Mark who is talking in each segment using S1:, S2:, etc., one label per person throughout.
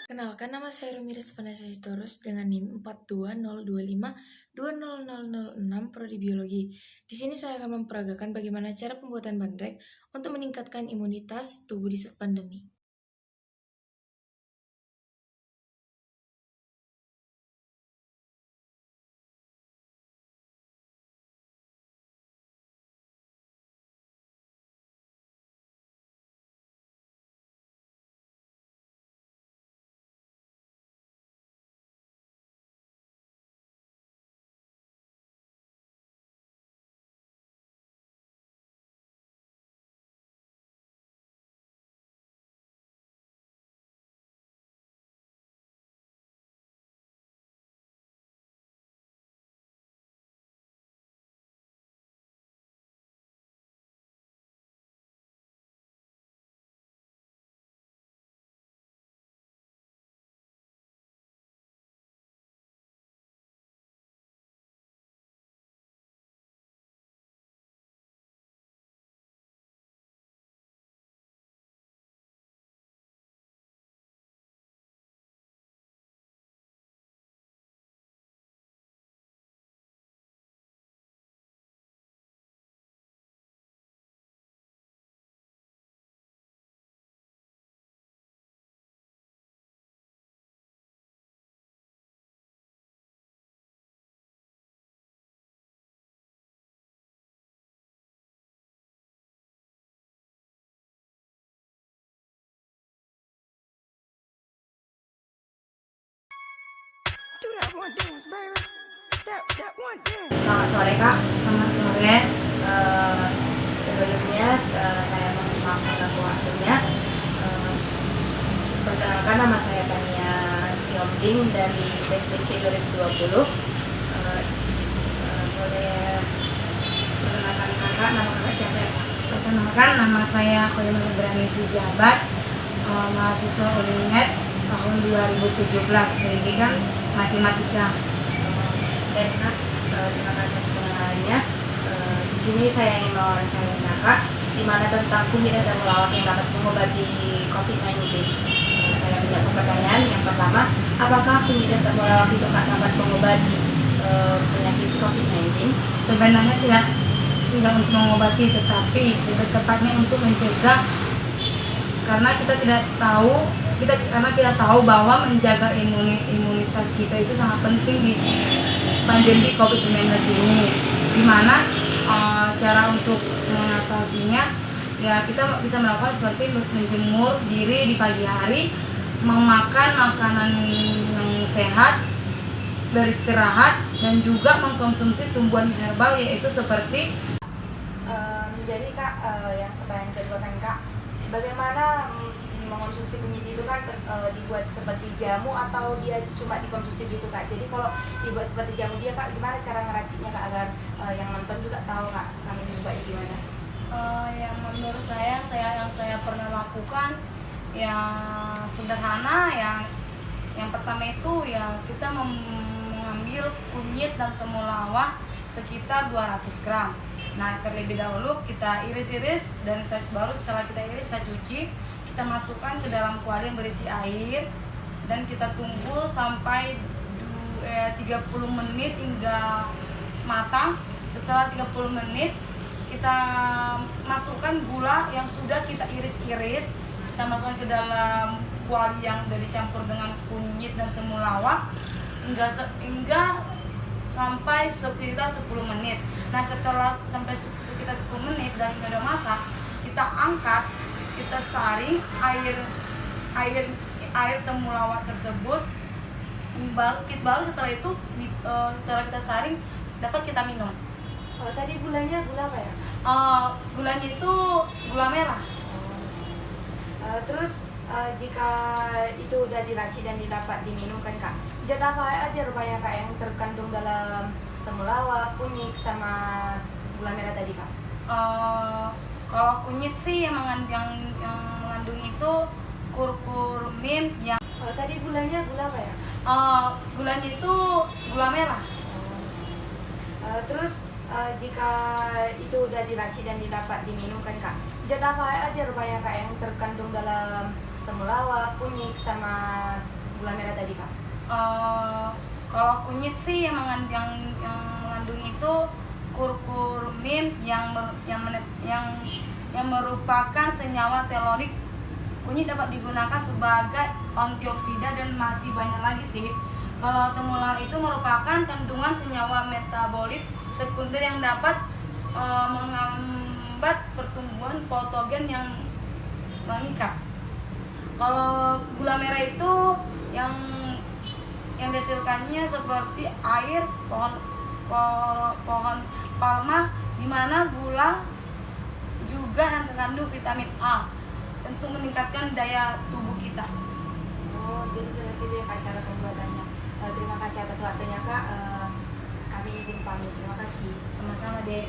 S1: Kenalkan, nama saya Rumiris Vanessa Sitorus dengan NIM 42025200006 Prodi Biologi. Di sini saya akan memperagakan bagaimana cara pembuatan bandrek untuk meningkatkan imunitas tubuh di saat pandemi.
S2: Selamat sore Kak. Selamat sore. Sebelumnya saya mohon maaf atas waktunya. Perkenalkan, nama saya Tania Siombing dari PSBC 2020. Boleh perkenalkan Kakak, nama Kakak siapa ya Kak?
S3: Perkenalkan, nama saya Koyama Berani Jabat, mahasiswa UNINET tahun 2017, pendidikan matematika.
S2: Dan Kak, terima kasih atas pengenalannya. Di sini saya ingin mewawancarai Kakak di mana tentang kunyit dan temulawak yang dapat mengobati COVID-19. Saya punya pertanyaan. Yang pertama, apakah kunyit dan temulawak itu Kak dapat mengobati penyakit COVID-19?
S3: Sebenarnya tidak untuk mengobati, tetapi lebih tepatnya untuk mencegah, karena kita tahu bahwa menjaga imunitas kita itu sangat penting di pandemi COVID-19 ini. Dimana cara untuk mengatasinya, ya kita bisa melakukan seperti menjemur diri di pagi hari, memakan makanan yang sehat, beristirahat, dan juga mengkonsumsi tumbuhan herbal, yaitu seperti
S2: Jadi Kak, yang pertanyaan kedua kan Kak, bagaimana mengonsumsi kunyit itu kan dibuat seperti jamu atau dia cuma dikonsumsi gitu Kak? Jadi kalau dibuat seperti jamu dia Kak, gimana cara ngeraciknya Kak agar yang nonton juga tahu Kak kami dibuatnya gimana?
S3: yang menurut saya yang saya pernah lakukan yang sederhana. Yang pertama itu ya kita mengambil kunyit dan temulawak sekitar 200 gram. Nah, terlebih dahulu kita iris-iris, dan baru setelah kita iris kita cuci, kita masukkan ke dalam kuali yang berisi air, dan kita tunggu sampai 30 menit hingga matang. Setelah 30 menit kita masukkan gula yang sudah kita iris-iris, kita masukkan ke dalam kuali yang sudah dicampur dengan kunyit dan temulawak hingga sampai sekitar 10 menit. Nah, setelah sampai sekitar 10 menit dan sudah masak, kita angkat, kita saring air temulawak tersebut. Baru setelah itu setelah kita saring dapat kita minum.
S2: Tadi gulanya gula apa ya?
S3: Gulanya itu gula merah.
S2: Terus jika itu udah diracik dan dapat diminum kan Kak, zat apa aja rupanya Kak yang terkandung dalam temulawak, kunyit, sama gula merah tadi Kak?
S3: Kalau kunyit sih yang mengandung itu kurkumin. Yang
S2: Tadi gulanya gula apa ya?
S3: Gulanya itu gula merah.
S2: Terus jika itu udah diracik dan dapat diminum kan Kak, zat apa aja rupanya Kak yang terkandung dalam temulawak, kunyit, sama gula merah tadi, Kak?
S3: Kalau kunyit sih yang mengandung itu kurkumin yang merupakan senyawa telonik. Kunyit dapat digunakan sebagai antioksida dan masih banyak lagi sih. Kalau temulawak itu merupakan kandungan senyawa metabolit sekunder yang dapat menghambat pertumbuhan patogen yang mengikat. Kalau gula merah itu yang dihasilkannya seperti air pohon palma, di mana gula juga yang terkandung vitamin A untuk meningkatkan daya tubuh kita.
S2: Oh, jadi seperti itu ya Kak cara pembuatannya. Terima kasih atas waktunya Kak. Kami izin pamit. Terima kasih.
S3: Sama-sama, Dek.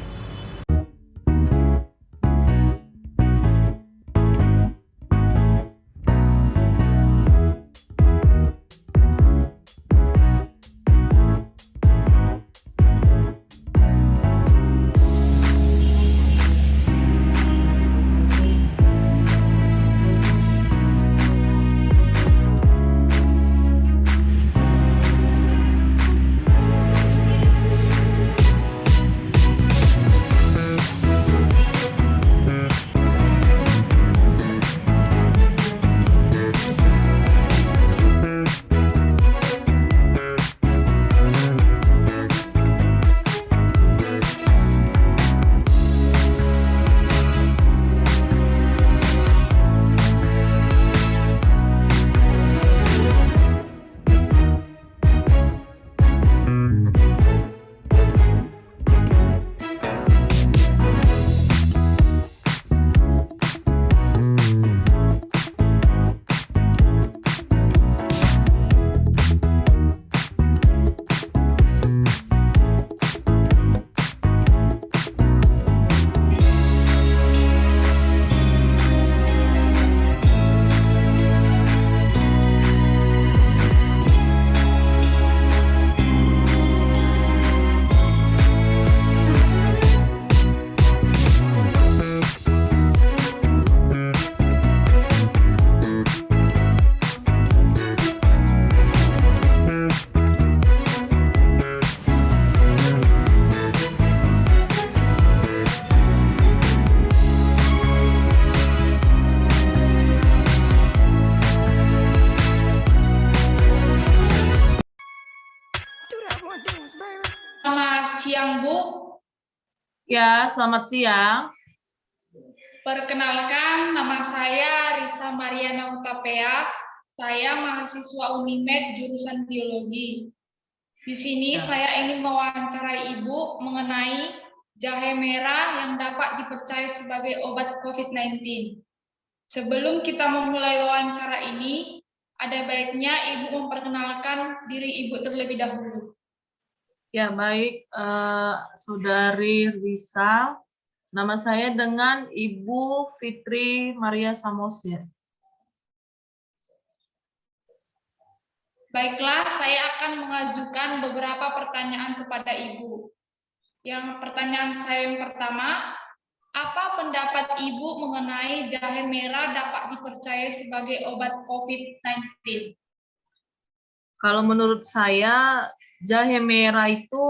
S4: Selamat siang, Bu.
S5: Ya, selamat siang.
S4: Perkenalkan, nama saya Risa Mariana Utapea. Saya mahasiswa Unimed jurusan Biologi. Di sini saya ingin mewawancarai Ibu mengenai jahe merah yang dapat dipercaya sebagai obat COVID-19. Sebelum kita memulai wawancara ini, ada baiknya Ibu memperkenalkan diri Ibu terlebih dahulu.
S5: Ya, baik, Saudari Risa. Nama saya dengan Ibu Fitri Maria Samosir.
S4: Baiklah, saya akan mengajukan beberapa pertanyaan kepada Ibu. Yang pertanyaan saya yang pertama, apa pendapat Ibu mengenai jahe merah dapat dipercaya sebagai obat COVID-19?
S5: Kalau menurut saya, jahe merah itu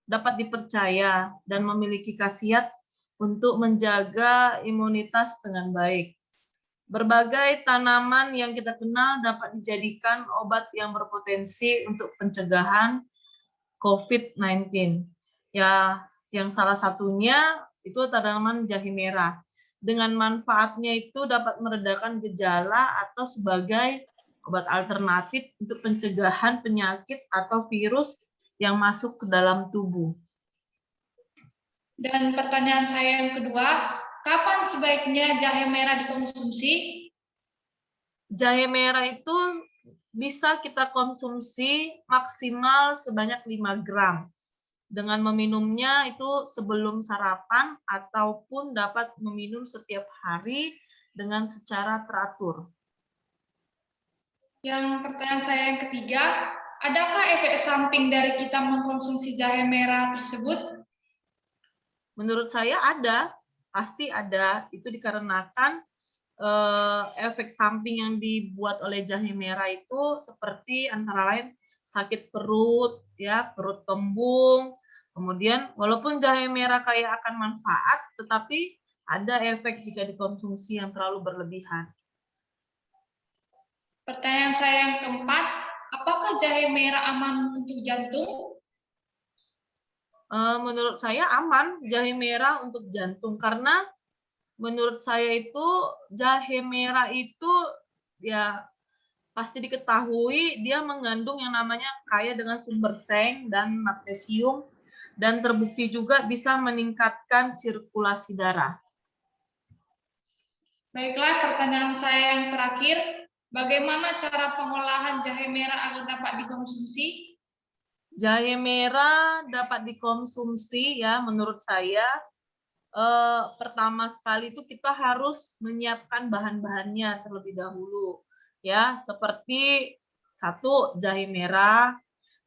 S5: dapat dipercaya dan memiliki khasiat untuk menjaga imunitas dengan baik. Berbagai tanaman yang kita kenal dapat dijadikan obat yang berpotensi untuk pencegahan COVID-19. Ya, yang salah satunya itu tanaman jahe merah. Dengan manfaatnya itu dapat meredakan gejala atau sebagai obat alternatif untuk pencegahan penyakit atau virus yang masuk ke dalam tubuh.
S4: Dan pertanyaan saya yang kedua, kapan sebaiknya jahe merah dikonsumsi?
S5: Jahe merah itu bisa kita konsumsi maksimal sebanyak 5 gram. Dengan meminumnya itu sebelum sarapan ataupun dapat meminum setiap hari dengan secara teratur.
S4: Yang pertanyaan saya yang ketiga, adakah efek samping dari kita mengkonsumsi jahe merah tersebut?
S5: Menurut saya ada, pasti ada. Itu dikarenakan efek samping yang dibuat oleh jahe merah itu seperti antara lain sakit perut, ya, perut kembung. Kemudian walaupun jahe merah kaya akan manfaat, tetapi ada efek jika dikonsumsi yang terlalu berlebihan.
S4: Pertanyaan saya yang keempat, apakah jahe merah aman untuk jantung?
S5: Menurut saya aman jahe merah untuk jantung, karena menurut saya itu jahe merah itu ya pasti diketahui dia mengandung yang namanya kaya dengan sumber seng dan magnesium, dan terbukti juga bisa meningkatkan sirkulasi darah.
S4: Baiklah, pertanyaan saya yang terakhir, bagaimana cara pengolahan jahe merah agar dapat dikonsumsi?
S5: Jahe merah dapat dikonsumsi ya menurut saya. Pertama sekali itu kita harus menyiapkan bahan-bahannya terlebih dahulu ya, seperti 1 jahe merah,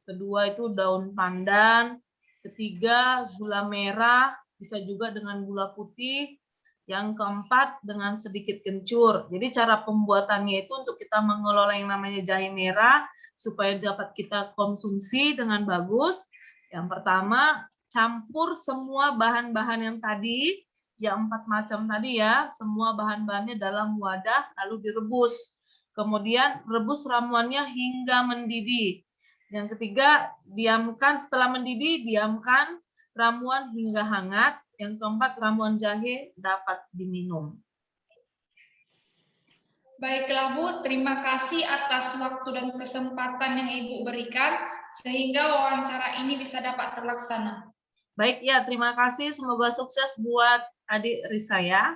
S5: kedua itu daun pandan, ketiga gula merah, bisa juga dengan gula putih, yang keempat dengan sedikit kencur. Jadi cara pembuatannya itu untuk kita mengelola yang namanya jahe merah supaya dapat kita konsumsi dengan bagus. Yang pertama, campur semua bahan-bahan yang tadi, yang 4 macam tadi ya, semua bahan-bahannya dalam wadah lalu direbus. Kemudian rebus ramuannya hingga mendidih. Yang ketiga, diamkan setelah mendidih, diamkan ramuan hingga hangat. Yang keempat, ramuan jahe dapat diminum.
S4: Baiklah Bu, terima kasih atas waktu dan kesempatan yang Ibu berikan, sehingga wawancara ini bisa dapat terlaksana.
S5: Baik ya, terima kasih. Semoga sukses buat adik Risa ya.